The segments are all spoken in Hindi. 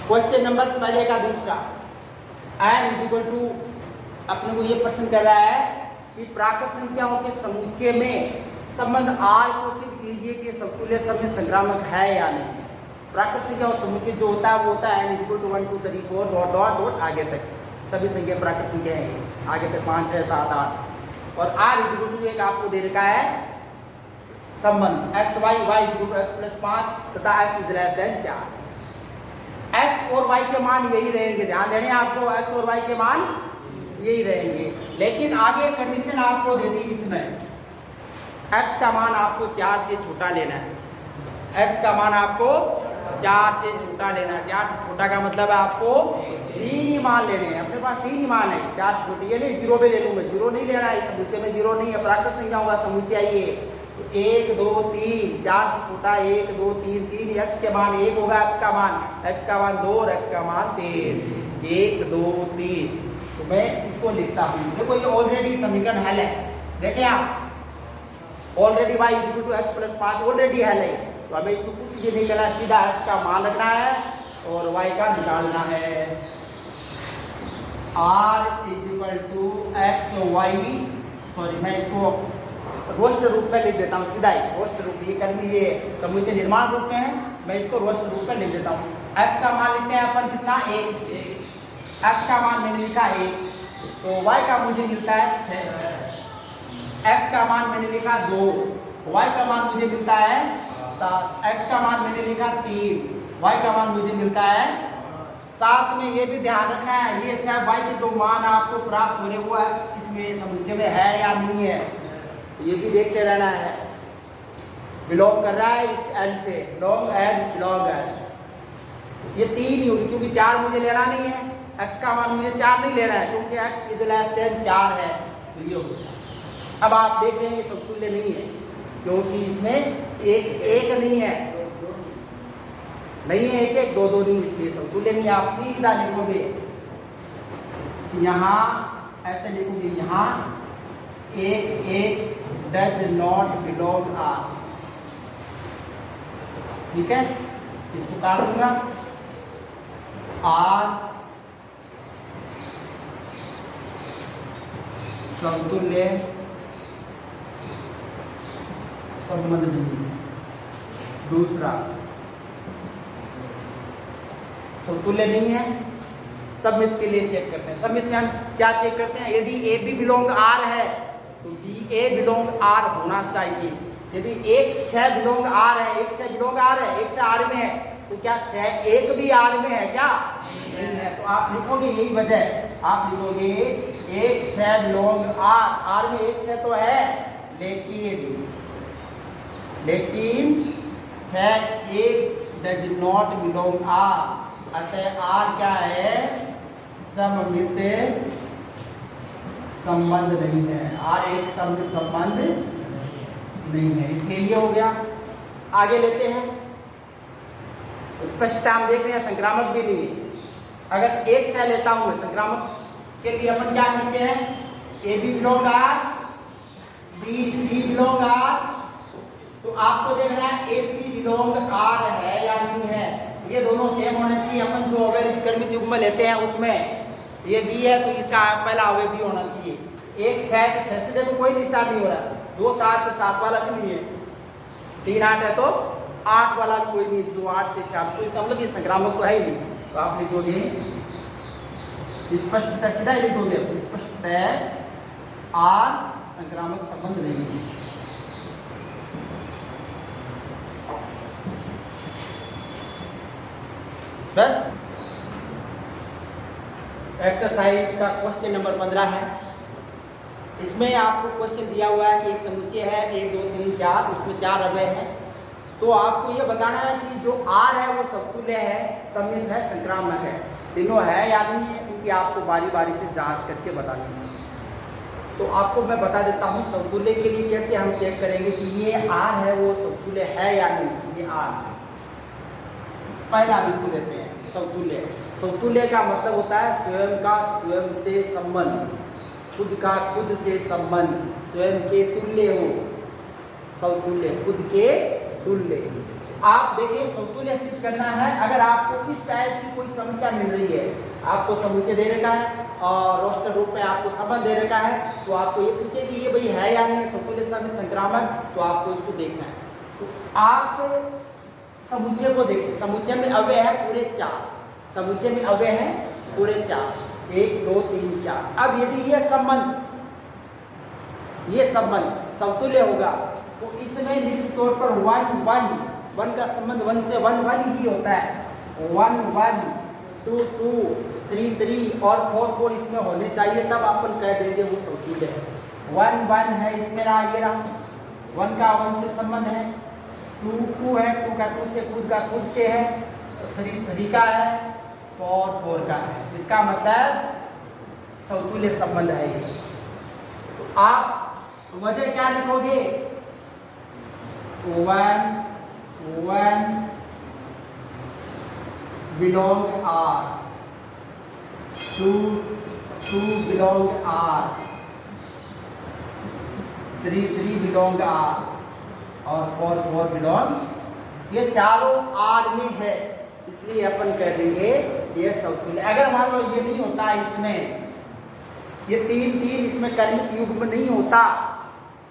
क्वेश्चन नंबर पहले का दूसरा, n इज इक्वल टू, अपने को ये प्रश्न कर रहा है कि प्राकृत संख्याओं के समुच्चय में संबंध r को सिद्ध कीजिए कि समतुल्य संबंध संक्रामक है या नहीं। प्राकृत संख्या और समुच्चय जो होता है वो होता है n is equal to 1 2 3 4 dot dot dot आगे तक, सभी संख्या प्राकृत संख्या है, आगे तक 5 6 7 8। और r इज इक्वल टू एक आपको दे रखा है संबंध x y y is equal to x plus 5 तथा x is less than 4। x और y के मान यही रहेंगे, ध्यान देने आपको, x और y के मान यही रहेंगे, लेकिन आगे कंडीशन आपको दे दी इसमें, x का मान आपको 4 से छोटा लेना है। x का मान आपको 4 से छोटा लेना है। 4 से छोटा का मतलब है आपको 3 ही मान लेने हैं, अपने पास 3 ही मान है। 4 से छोटे, ये नहीं 0 पे ले लूँ मैं, 0 नहीं लेना है, इस समुच्चय में 0 नहीं है, प्राकृत संख्या होगा समुच्चय ये 1 2 3, 4 से छोटा 1 2 3, 3 x के मान 1 होगा, x का मान 2 और x का मान 3, 1 2 3। तो मैं इसको लिखता हूँ, देखो ये ऑलरेडी समीकरण हल है, देखें आप already y is equal to x plus 5 already हल है। तो हमें इसको कुछ ये नहीं करना, सीधा x का मान रखना है और y का निकालना है। r is equal to x y, sorry मैं इसको रोस्ट रूप में लिख देता हूँ, सीधा ही रोस्ट रूप, ये कर्मी ये समुच्चय निर्माण रूप में है, मैं इसको रोस्ट रूप में लिख देता हूँ। x का मान लिखते हैं अपन कितना 1, x का मान मैंने लिखा 1, तो y का मुझे मिलता है 6, x का मान मैंने लिखा 2, y का मान मुझे मिलता है 7, x का मान मैंने लिखा 3, y का मान मुझे मिलता है 7। में ये भी ध्यान रखना है, ये सब y के जो मान आपको प्राप्त हो रहे वो इसमें समुच्चय में है या नहीं है, ये भी देखते रहना है। बिलोंग कर रहा है इस n से, बिलोंग n, ये 3 ही होगी क्योंकि 4 मुझे लेना नहीं है, x का मान मुझे 4 नहीं लेना है क्योंकि x इज लेस देन 4 है, तो ये होगा। अब आप देख रहे हैं ये समतुल्य नहीं है क्योंकि इसमें एक नहीं है, नहीं है 1 1 2 2 नहीं, इसलिए समतुल्य नहीं। आप सीधा लिखोगे यहाँ, ऐसे लिखोगे यहाँ 1 1 डज नॉट बिलोंग R, ठीक है, इसको काट दूंगा। R समतुल्य संबंध नहीं। दूसरा समतुल्य नहीं है, सबमिट के लिए चेक करते हैं। सबमिट में हम क्या चेक करते हैं, यदि ए बी बिलोंग R है तो बी ए बिलोंग R होना चाहिए। यदि 1 6 बिलोंग R है, 1 6 बिलोंग R है, 1 6 R में है, तो क्या 6 1 भी R में है क्या? नहीं है। तो आप लिखोगे यही वजह, आप लिखोगे 1 6 बिलोंग R में 1 6 तो है, लेकिन 6 1 डज नॉट बिलोंग R, अतः R क्या है, सममित संबंध नहीं है। R एक सममित संबंध नहीं है, इसलिए ये हो गया। आगे लेते हैं, स्पष्टता हम देख रहे हैं, संक्रामक भी नहीं है। अगर 1 6 लेता हूं मैं, संक्रामक के लिए अपन क्या करते हैं, a b belong R, b c belong R, तो आपको देखना है ए सी बिलोंग R है या नहीं है। ये दोनों सेम होने चाहिए। अपन जो अवयव कर्मित युग्म में लेते हैं उसमें ये बी है तो इसका पहला अवयव भी होना चाहिए। 1 6 6 से देखो कोई स्टार्ट नहीं हो रहा, 2 7 7 वाला भी नहीं है, 3 8 है तो 8 वाला भी कोई नहीं, जो 8 से स्टार्ट, तो इसका मतलब ये संक्रामक तो है ही नहीं। तो आप लिखोगे स्पष्टतः, सीधा ही लिखोगे स्पष्टतः R संक्रामक संबंध नहीं है। बस एक्सरसाइज का क्वेश्चन नंबर 15 है। इसमें आपको क्वेश्चन दिया हुआ है कि एक समुच्चय है 1 2 3 4, उसमें 4 अवयव हैं, तो आपको ये बताना है कि जो R है वो समतुल्य है, सममित है, संक्रामक है, तीनों है या नहीं है, क्योंकि आपको बारी बारी से जांच करके बतानी है। तो आपको मैं बता देता हूँ समतुल्य के लिए कैसे हम चेक करेंगे कि ये R है वो समतुल्य है या नहीं। ये R है, पहला बिंदु लेते हैं समतुल्य। समतुल्य का मतलब होता है स्वयं का स्वयं से संबंध, खुद का खुद से संबंध, स्वयं के तुल्य हो, समतुल्य खुद के तुल्य। आप देखिए समतुल्य सिद्ध करना है। अगर आपको इस टाइप की कोई समस्या मिल रही है, आपको समुच्चय दे रखा है और रोस्टर रूप में आपको संबंध दे रखा है, तो आपको ये पूछे कि ये भाई है या नहीं समतुल्य समित संक्रामक, तो आपको इसको देखना है। तो आप समुच्चय को देखिए, समुच्चय में अव्यय है पूरे 4, समुच्चय में अव्यय है पूरे 4, 1 2 3 4। अब यदि ये संबंध समतुल्य होगा तो इसमें निश्चित तौर पर 1 का संबंध 1 से 1 ही होता है। 1 1 2 2 3 3 और 4 4 इसमें होने चाहिए, तब अपन कह देंगे वो समतुल्य है। 1 1 है इसमें रहा, ये रहा 1 का 1 से संबंध है, 2 2 है 2 का 2 से, खुद का खुद से है, 3 3 का है, 4 4 का है। इसका मतलब समतुल्य संबंध है ये। तो आप वजह क्या लिखोगे? 1 1 belong R, 2 2 belong R, 3 3 belong R और 4 4 belong, ये चारों R में है, इसलिए अपन कह देंगे ये समतुल्य। अगर मान लो ये नहीं होता, इसमें ये 3 3 इसमें कर्मित युग्म नहीं होता,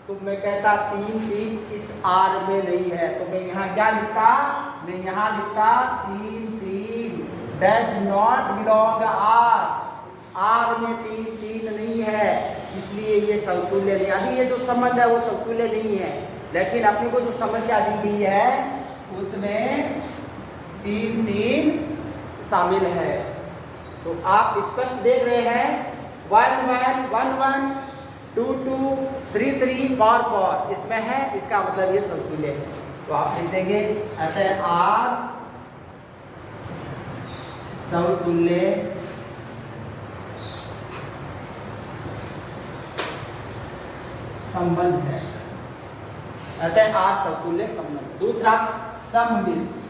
तो मैं कहता 3 3 इस R में नहीं है, तो मैं यहाँ क्या लिखता? मैं यहाँ लिखता 3 3 does not belong R, R में 3 3 नहीं है, इसलिए ये समतुल्य नहीं। अभी ये जो संबंध है वो समतुल्य नहीं है, लेकिन अपने को जो समस्या दी गई है उसमें 3 3 शामिल है। तो आप स्पष्ट देख रहे हैं 1 1 1 1 2 2 3 3 4 4 इसमें है, इसका मतलब ये समतुल्य है। तो आप लिख देंगे ऐसे R समतुल्य संबंध है, अतः R समतुल्य संबंध। दूसरा सममित।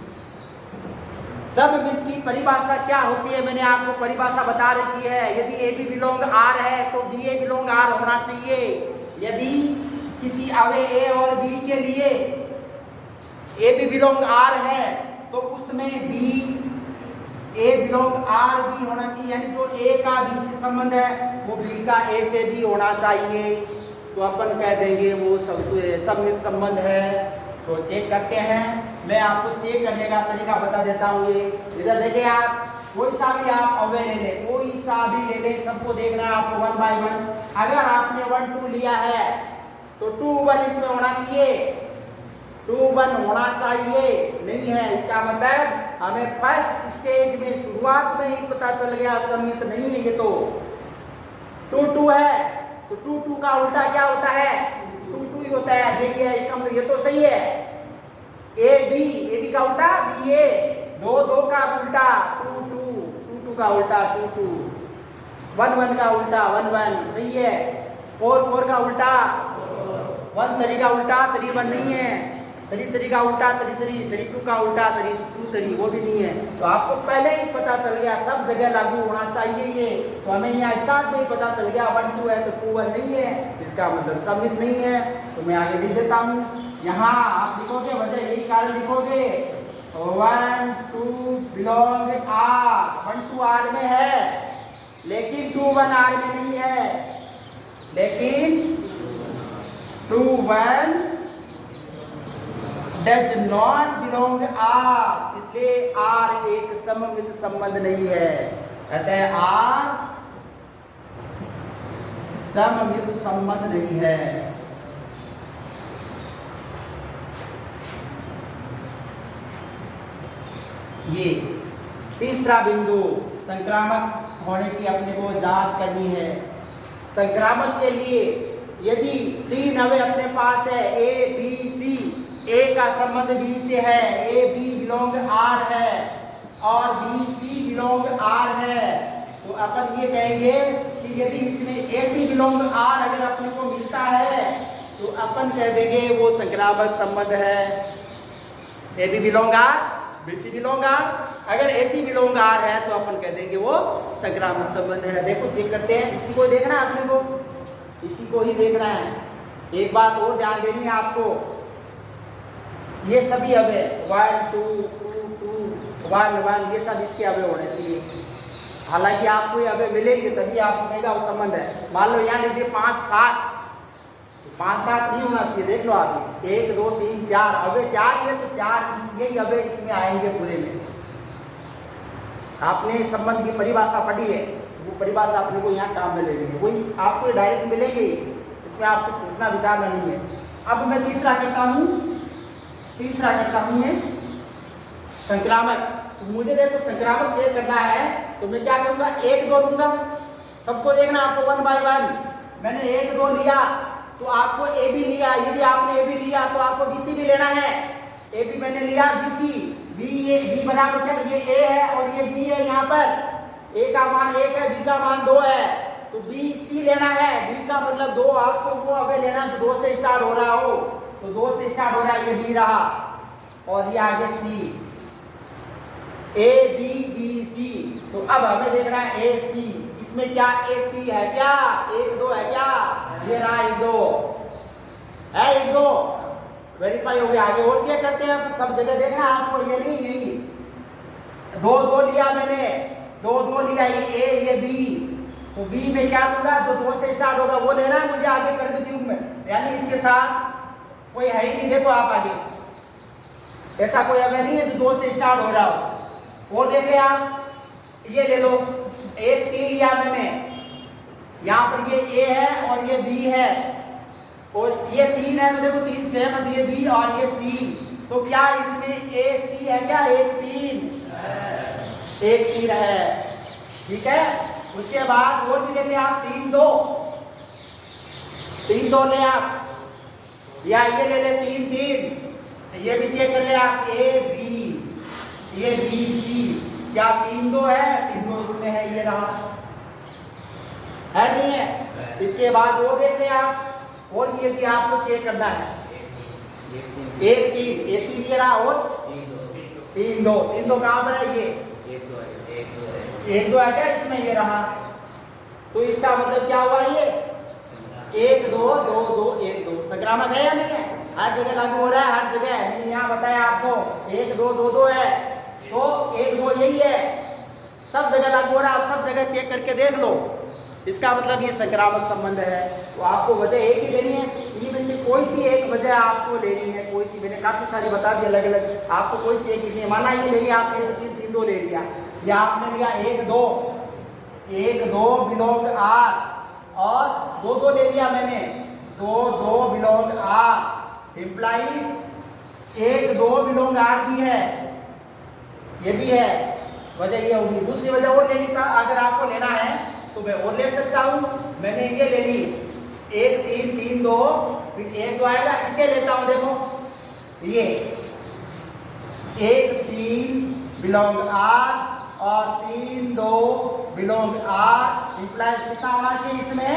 सममित की परिभाषा क्या होती है? मैंने आपको परिभाषा बता रखी है। यदि AB बिलोंग R है तो BA बिलोंग R होना चाहिए। यदि किसी अवयव A और B के लिए AB बिलोंग R है तो उसमें A बिलोंग R B होना चाहिए, यानी जो A का B से संबंध है वो B का A से भी होना चाहिए, तो अपन कह देंगे वो सममित संबंध है। तो चेक करते हैं, मैं आपको चेक करने का तरीका बता देता हूँ। ये इधर देखिए, आप कोई सा भी आप अवयव ले लें, कोई सा भी ले लें, सबको देखना है आपको 1 बाय 1। अगर आपने 1 2 लिया है तो 2 1 इसमें होना चाहिए, 2 1 होना चाहिए, नहीं है, इसका मतलब हमें फर्स्ट स्टेज में शुरुआत में ही पता चल गया सममित नहीं है ये। तो 2 2 है तो 2 2 का उल्टा क्या होता है? 2 2 ही होता है, यही है, इसका मतलब ये तो सही है। AB का उल्टा BA, 2 2 का उल्टा 2 2, 2 2 का उल्टा 2 2, 1 1 का उल्टा 1 1, सही है। 4 4 का उल्टा 1 3 का उल्टा 3 1 नहीं है, 3 3 का उल्टा 3 3, 3 2 का उल्टा 3 2 3 वो भी नहीं है। तो आपको पहले ही पता चल गया, सब जगह लागू होना चाहिए ये। तो हमें यहाँ स्टार्ट में ही पता चल गया 1 2 है तो 2 1 नहीं है, इसका मतलब सममित नहीं है। तो मैं आगे लिख देता हूँ, यहाँ आप लिखोगे वजह, यही कारण लिखोगे 1 2 बिलोंग R, 1 2 R में है, लेकिन 2 1 R में नहीं है, लेकिन 2 1 does not belong R, इसलिए R एक सममित संबंध नहीं है, अतः R सममित संबंध नहीं है। ये तीसरा बिंदु, संक्रामक होने की अपने को जांच करनी है। संक्रामक के लिए यदि 3 अवयव अपने पास है, A B C, A का संबंध B से है, A B बिलोंग R है और B C बिलोंग R है, तो अपन ये कहेंगे कि यदि इसमें AC बिलोंग R अगर अपने को मिलता है तो अपन कह देंगे वो संक्रामक संबंध है। AB belong R, BC belong R, अगर AC बिलोंग R है तो अपन कह देंगे वो संक्रामक संबंध है। देखो चेक करते हैं, इसी को देखना है अपने को, इसी को ही देखना है। एक बात और ध्यान देनी है आपको, ये सभी अवय 1 2 2 2 1 1 ये सब इसके अवय होने चाहिए। हालांकि आपको ये अवय मिलेंगे तभी आपको कहेगा वो संबंध है। मान लो यहाँ लिखिए 5 7, 5 7 नहीं होना चाहिए। देख लो आप 1 2 3 4 अवय 4 है तो 4 यही अवय इसमें आएंगे पूरे में। आपने संबंध की परिभाषा पढ़ी है, वो परिभाषा अपने को यहाँ काम में ले लेंगे, वही आपको डायरेक्ट मिलेंगे, इसमें आपको सोचना विचारना नहीं है। अब मैं तीसरा करता हूँ मैं संक्रामक। तो मुझे देखो संक्रामक चेक करना है तो मैं क्या करूँगा 1 2 दूंगा। सबको देखना आपको 1 बाय 1। मैंने 1 2 लिया तो आपको ए बी लिया, यदि आपने ए बी लिया तो आपको बी सी भी लेना है। ए बी मैंने लिया, बी सी बी, ये बी बराबर क्या, ये ए है और ये बी है। यहाँ पर ए का मान 1 है, बी का मान 2 है, तो बी सी लेना है। बी का मतलब 2, आपको वो अबे लेना जो 2 से स्टार्ट हो रहा हो, तो 2 से स्टार्ट हो रहा है, ये बी रहा और ये आगे सी, ए बी बी सी। तो अब हमें देखना है ए सी, इसमें क्या ए सी है क्या, 1 2 है क्या, ये रहा 1 2 है, 1 2 वेरीफाई हो गया। आगे और चेक करते हैं, सब जगह देखना आपको, ये नहीं यही 2 2 लिया मैंने, 2 2 लिया, ये ए ये बी, तो बी में क्या दूंगा जो 2 से स्टार्ट होगा वो लेना है मुझे आगे कर ट्यूब में, यानी इसके साथ कोई है ही नहीं। देखो आप आगे ऐसा कोई अवे नहीं है जो 2 से स्टार्ट हो रहा हो। वो देख ले आप, ये ले लो, 1 3 लिया मैंने, यहाँ पर ये ए है और ये बी है और ये 3 है, तो देखो 3 से है, ये बी और ये सी, तो क्या इसमें ए सी है क्या, 1 3 है, ठीक है। उसके बाद और भी देखें आप 3 2 ले आप, या ये ले ले 3 3, ये भी चेक कर ले आप, ए बी ये बी सी, क्या 3 2 है, 3 2 इसमें है, ये रहा है नहीं है। इसके बाद वो देख ले आप, और भी यदि आपको चेक करना है 1 3 ये रहा और 3 2 कहाँ पर है, ये 1 2 है क्या इसमें, ये रहा। तो इसका मतलब क्या हुआ, ये 1 2 2 2 1 2 संक्रामक है या नहीं है, हर जगह लागू हो रहा है, हर जगह। मैंने यहाँ बताया आपको 1 2 2 2 है, तो 1 2 यही है, सब जगह लागू हो रहा है। आप सब जगह चेक करके देख लो, इसका मतलब ये संक्रामक संबंध है। तो आपको वजह एक ही लेनी है, इन्हीं में से कोई सी एक वजह आपको लेनी है, कोई सी, मैंने काफी सारी बता दी अलग अलग, आपको कोई सी एक लेनी है। माना ये लेनी है आपने 1 3 2 ले लिया, या आपने लिया 1 2 बिलोंग आर, और 2 2 ले लिया मैंने, 2 2 belong R, implies 1 2 belong R भी है, ये भी है, वजह ये होगी। दूसरी वजह और लेनी था, अगर आपको लेना है तो मैं और ले सकता हूं। मैंने ये ले ली 1 3 3 2, फिर 1 2 आएगा, इसे लेता हूं। देखो ये 1 3 बिलोंग आर और 3 2 बिलोंग आर, इम्प्लाइज कितना होना चाहिए इसमें,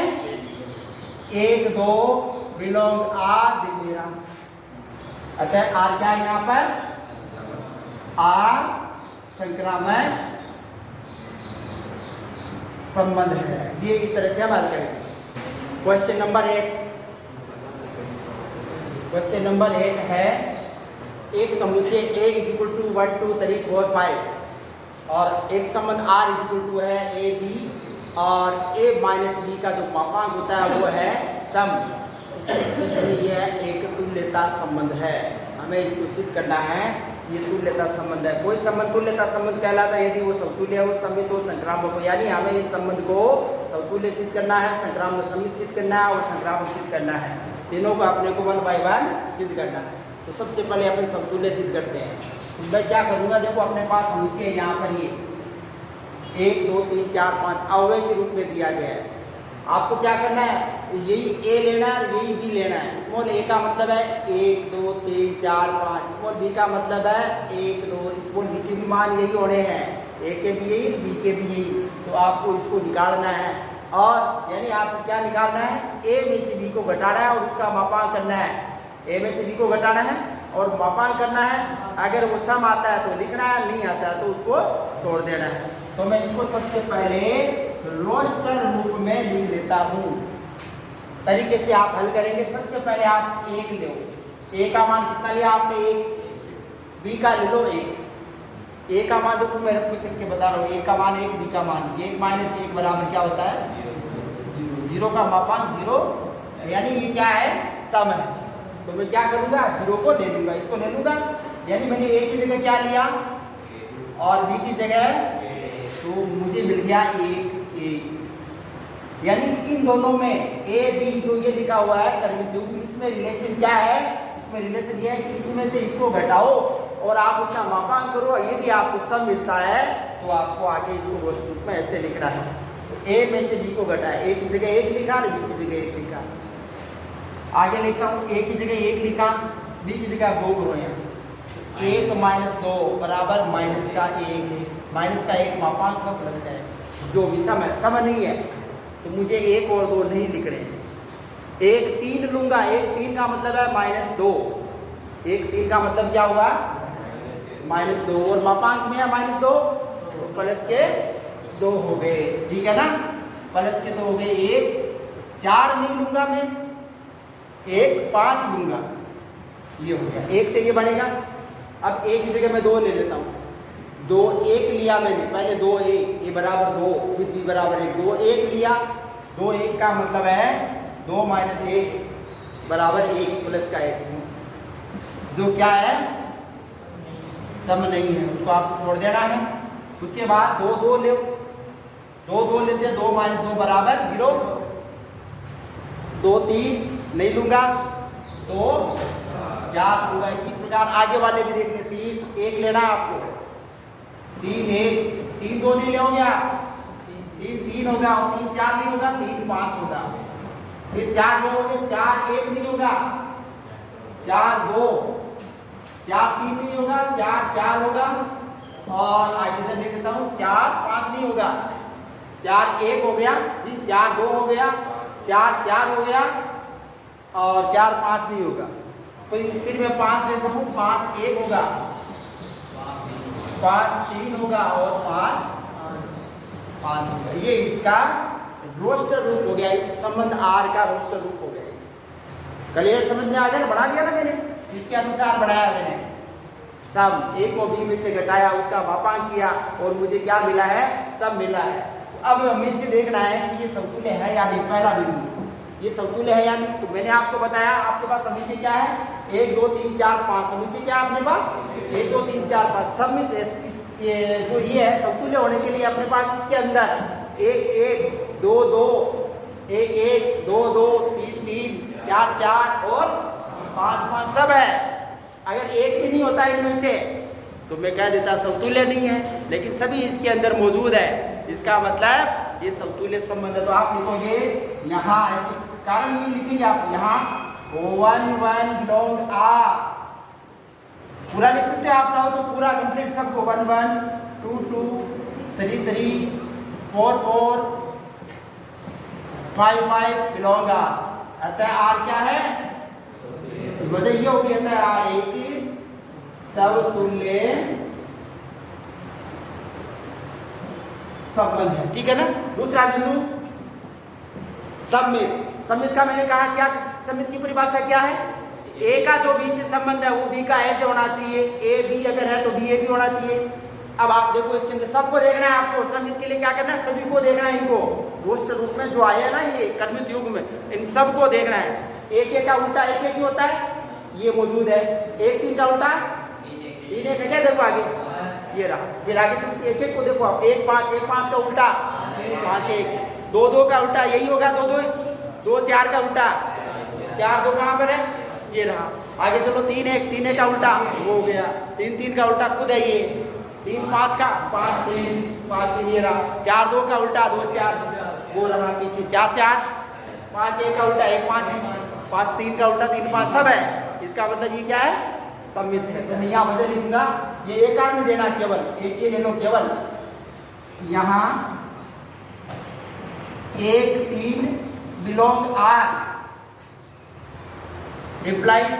1 2 बिलोंग आर दिख मेरा। अच्छा आर क्या है यहाँ पर, आर संक्रामक संबंध है। ये इस तरह से हम हल करेंगे। क्वेश्चन नंबर 8 है, एक समुच्चय A इक्वल टू 1 2 3 4 5 और एक संबंध R इक्वल टू है ए बी, और A माइनस बी का जो मापांक होता है वो है सम। ये एक तुल्यता संबंध है, हमें इसको सिद्ध करना है। ये तुल्यता संबंध है, कोई संबंध तुल्यता संबंध कहलाता है यदि वो समतुल्य है, उस समय तो संक्रामक हो, यानी हमें इस संबंध को समतुल्य सिद्ध करना है, संक्रामक समित सिद्ध करना है और संक्रामक सिद्ध करना है। तीनों को अपने को 1 बाय 1 सिद्ध करना है। तो सबसे पहले अपने समतुल्य सिद्ध करते हैं। तो मैं क्या करूँगा, देखो अपने पास समुच्चय है यहाँ पर, ये 1 2 3 4 5 अवयव के रूप में दिया गया है। आपको क्या करना है, यही ए लेना है, यही बी लेना है। स्मॉल ए का मतलब है 1 2 3 4 5, स्मॉल बी का मतलब है 1 2, स्मॉल बी के भी मान यही होने हैं, ए के भी यही, बी के भी यही। तो आपको इसको निकालना है, और यानी आपको क्या निकालना है, ए में से बी को घटाना है और उसका मापांक करना है। ए में से बी को घटाना है और मापांक करना है। अगर वो सम आता है तो लिखना है, नहीं आता है तो उसको छोड़ देना है। तो मैं इसको सबसे पहले रोस्टर रूप में लिख लेता हूँ। तरीके से आप हल करेंगे। सबसे पहले आप 1 लो, ए का मान कितना लिया आपने, 1, बी का ले लो 1, ए का मान देखो मैं रख करके बता रहा हूँ, ए का मान 1, बी का मान 1 माइनस 1 बराबर क्या होता है 0, 0 का मापांक 0, यानी ये क्या है सम है। तो मैं क्या करूँगा 0 को ले लूँगा, इसको ले लूँगा, यानी मैंने ए की जगह क्या लिया और बी की जगह, तो मुझे मिल गया 1, यानी इन दोनों में ए बी जो ये लिखा हुआ है कर्मित युग्म, इसमें रिलेशन क्या है, इसमें रिलेशन ये है कि इसमें से इसको घटाओ और आप उसका मापांक करो, यदि आपको सम मिलता है तो आपको आगे इसको रोस्ट रूप में ऐसे लिखना है। तो ए में से बी को घटाए, ए की जगह 1 लिखा और बी की जगह 1 लिखा। आगे लिखता हूँ, ए की जगह 1 लिखा, बी की जगह 2 करो, यहाँ 1 माइनस 2 बराबर माइनस का 1, माइनस का 1 मापांक का प्लस का 1, जो भी सम है, सम नहीं है तो मुझे 1 और 2 नहीं लिख रहे हैं। 1 3 लूंगा, 1 3 का मतलब है -2, 1 3 का मतलब क्या हुआ -2, और मापांक में है -2 तो प्लस के 2 हो गए, ठीक है ना, प्लस के 2 हो गए। 1 4 नहीं लूंगा मैं, 1 5 लूंगा, ये हो गया, 1 से ये बनेगा। अब a की जगह मैं 2 ले लेता हूँ, 2 1 लिया मैंने, पहले 2 a बराबर 2 फिर b बराबर 1, 2 1 लिया, 2 1 का मतलब है 2 माइनस 1 बराबर 1 प्लस का 1, जो क्या है सम नहीं है, उसको आप छोड़ देना है। उसके बाद 2 2 ले, 2 2 लेते हैं, 2 माइनस 2 बराबर 0, 2 3 नहीं लूंगा तो 4 होगा। इसी प्रकार आगे वाले भी देखने, 3 1 लेना है आपको, 3 1 3 2 नहीं ले हो गया, 3 3 होगा, 3 4 नहीं होगा, 3 5 होगा, फिर 4 ले होगे, 4 1 नहीं होगा, 4 2 4 3 नहीं होगा, 4 4 होगा, और आगे इधर लिख देता हूँ 4 5 नहीं होगा, 4 1 हो गया, फिर 4 2 हो गया, 4 4 हो गया, और 4 5 नहीं होगा, फिर मैं 5 लेता हूँ, 5 1 होगा, 5 3 होगा, और 5 5 होगा। ये इसका रोस्टर रूप हो गया, इस संबंध आर का रोस्टर रूप हो गया। क्लियर, समझ में आ गया ना, बढ़ा लिया ना मैंने, इसके अनुसार बढ़ाया मैंने, सब ए को बी में से घटाया, उसका मापांक किया और मुझे क्या मिला है, सब मिला है। अब हमें इसे देखना है कि ये समतुल्य है या नहीं, पहला बिंदु ये समतुल्य है या नहीं। तो मैंने आपको बताया, आपके पास समुच्चय क्या है 1 2 3 4 5, समुच्चय क्या है अपने पास 1 2 3 4 5, सब ये जो ये है समतुल्य होने के लिए अपने पास इसके अंदर 1 1 2 2 1 1 2 2 3 3 4 4 और 5 5 सब है। अगर एक भी नहीं होता इनमें से तो मैं कह देता समतुल्य नहीं है, लेकिन सभी इसके अंदर मौजूद है, इसका मतलब ये समतुल्य संबंध है। तो आप लिखोगे यहाँ ऐसे, कारण ये लिखेंगे आप यहाँ 1 1 बिलोंग आर, पूरा लिख सकते हैं आप चाहो तो पूरा कंप्लीट सबको 1 1 2 2 3 3 4 4 5 5 बिलोंग आर। अतः आर क्या है, वजह ये होगी अतः आर एक समतुल्य संबंध है, ठीक है ना। दूसरा बिंदु सममित, सममित का मैंने कहा क्या, सममित की परिभाषा क्या है, ए का जो बी से संबंध है वो बी का ए से होना चाहिए, ए बी अगर है तो बी ए भी होना चाहिए। अब आप देखो इसके अंदर सबको देखना है आपको, सममित के लिए क्या करना है, सभी को देखना है, इनको रोस्टर रूप में जो आया है ना ये कर्मित युग में, इन सबको देखना है। एक एक का उल्टा एक एक ही होता है, ये मौजूद है, 1 3 का उल्टा 3 1 क्या, देखो आगे ये रहा, फिर आगे चलते एक एक को देखो आप, 1 5 1 5 का उल्टा 5 1, 2 2 का उल्टा यही होगा, 2 2 2 4 का उल्टा 4 2 कहाँ पर है, ये रहा। आगे चलो 3 1 3 1 का उल्टा वो हो गया, 3 3 का उल्टा खुद है ये, 3 5 का 5 3 5 3 ये रहा, 4 2 का उल्टा 2 4 वो रहा पीछे, 4 4 5 1 का उल्टा 1 5 है, 5 3 का उल्टा 3 5 सब है। इसका मतलब ये क्या है, सममित है। तो मैं यहाँ वजह लिखूंगा, ये एक कार में देना, केवल एक ये ले लो, केवल यहाँ 1 3 belong R implies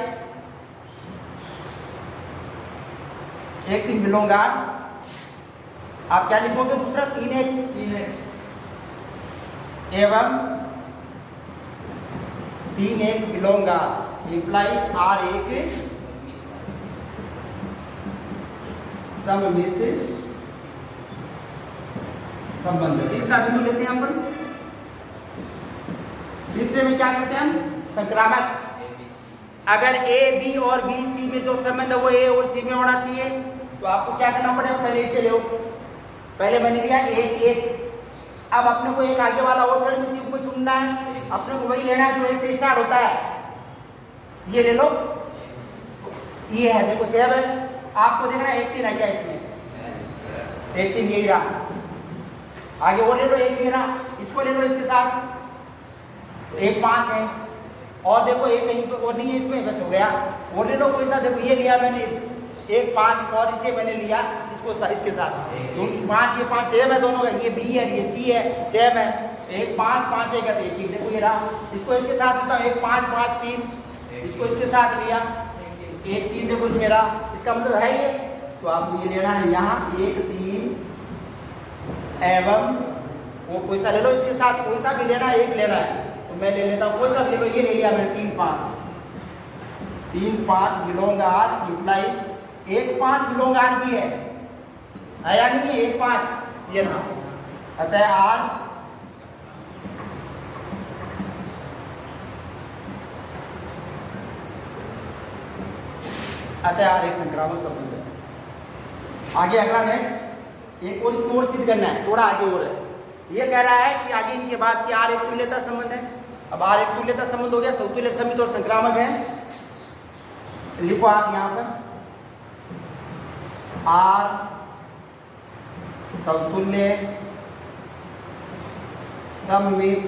1 3 belong R. आप क्या लिखोगे दूसरा 3 1 एवं 3 1 बिलोंग आर, implies आर एक सममित संबंध। तीसरा बिंदु लेते हैं अपन। तीसरे में क्या करते हैं हम? संक्रामक। अगर ए बी और बी सी में जो संबंध है वो ए और सी में होना चाहिए, तो आपको क्या करना पड़ेगा? पहले इसे लो। पहले मैंने लिया एक एक, अब अपने को एक आगे वाला और में चुनना है, अपने को वही लेना है जो एक से स्टार्ट होता है। ये ले लो, ये है, देखो सेव है। आपको देखना है 1 3 है क्या इसमें? 1 3 यही रहा। आगे वो ले लो, एक ये रहा, इसको ले लो इसके साथ। 1 5 है, और देखो एक कहीं पे और नहीं है इसमें, बस हो गया। वो ले लो कोई सा, देखो ये लिया मैंने 1 5 और इसे मैंने लिया इसको इसके साथ। 5 ये 5 सेम है दोनों का, ये बी है ये सी है, सेम है। 1 5 5 1 1, देखो ये रहा, इसको इसके साथ देता हूँ 1 5 5 3, इसको इसके साथ लिया 1 3, देखो इसमें रहा, इसका मतलब है ये। तो आपको ये लेना है यहाँ 1 3 एवं वो कोई सा ले लो इसके साथ, कोई सा भी लेना है, एक लेना है तो मैं ले लेता हूँ, कोई सा भी ले लो। ये ले लिया मैंने 3 5 belong R implies 1 5 belong R भी है या नहीं है? 1 5 ये ना, अतः आर एक संक्रामक संबंध है। आगे अगला नेक्स्ट एक और इसको और सिद्ध करना है, थोड़ा आगे और है। ये कह रहा है कि आगे इनके बाद कि आर एक तुल्यता संबंध है। अब आर एक तुल्यता संबंध हो गया, समतुल्य समित और संक्रामक है। लिखो आप यहाँ पर आर समतुल्य सममित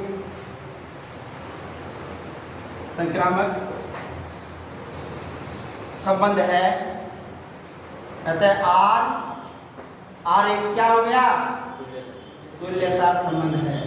संक्रामक संबंध है। अतः आर एक क्या हो गया? तुल्यता संबंध है।